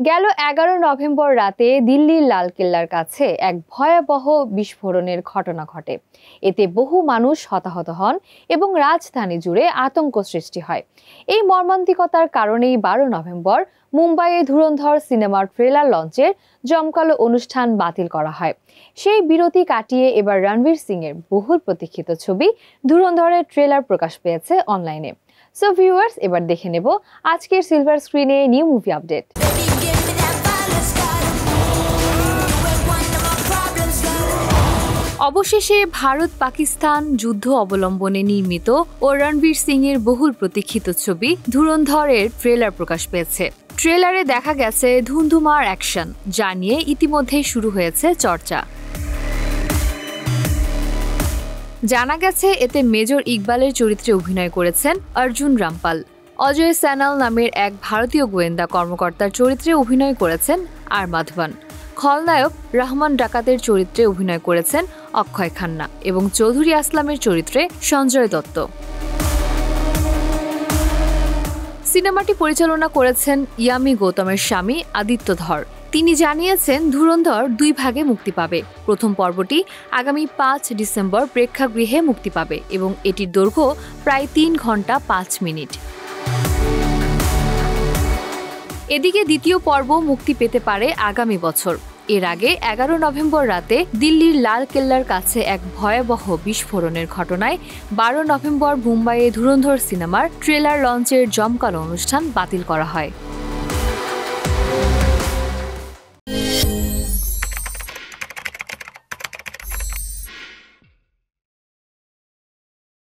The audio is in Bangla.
গেল ১১ নভেম্বর রাতে দিল্লির লালকেল্লার কাছে এক ভয়াবহ বিস্ফোরণের ঘটনা ঘটে। এতে বহু মানুষ হতাহত হন এবং রাজধানী জুড়ে আতঙ্ক সৃষ্টি হয়। এই মর্মান্তিকতার কারণেই ১২ নভেম্বর মুম্বাইয়ে ধুরন্ধর সিনেমার ট্রেলার লঞ্চের জমকালো অনুষ্ঠান বাতিল করা হয়। সেই বিরতি কাটিয়ে এবার রণবীর সিং এর বহুল প্রতীক্ষিত ছবি ধুরন্ধরের ট্রেলার প্রকাশ পেয়েছে অনলাইনে। সো ভিউয়ার্স, এবার দেখে নেব আজকের সিলভার স্ক্রিনে নিউ মুভি আপডেট। অবশেষে ভারত পাকিস্তান যুদ্ধ অবলম্বনে নির্মিত ও রণবীর সিং এর বহুল প্রতীক্ষিত ছবি ধুরন্ধরের ট্রেলার প্রকাশ পেয়েছে। ট্রেলারে দেখা গেছে ধুন্ধুমার অ্যাকশন, যা নিয়ে ইতিমধ্যেই শুরু হয়েছে চর্চা। জানা গেছে এতে মেজর ইকবালের চরিত্রে অভিনয় করেছেন অর্জুন রামপাল। অজয় স্যানাল নামের এক ভারতীয় গোয়েন্দা কর্মকর্তার চরিত্রে অভিনয় করেছেন আর মাধবন। খলনায়ক রহমান ডাকাতের চরিত্রে অভিনয় করেছেন অক্ষয় খান্না এবং চৌধুরী আসলামের চরিত্রে সঞ্জয় দত্ত। সিনেমাটি পরিচালনা করেছেন ইয়ামি গৌতমের স্বামী আদিত্য ধর। তিনি জানিয়েছেন ধুরন্ধর ২ ভাগে মুক্তি পাবে। প্রথম পর্বটি আগামী ৫ ডিসেম্বর প্রেক্ষাগৃহে মুক্তি পাবে এবং এটির দৈর্ঘ্য প্রায় ৩ ঘন্টা ৫ মিনিট। এদিকে দ্বিতীয় পর্ব মুক্তি পেতে পারে আগামী বছর। এর আগে ১১ নভেম্বর রাতে দিল্লির লালকেল্লার কাছে এক ভয়াবহ বিস্ফোরণের ঘটনায় ১২ নভেম্বর মুম্বাইয়ে ধুরন্ধর সিনেমার ট্রেলার লঞ্চের জমকালো অনুষ্ঠান বাতিল করা হয়।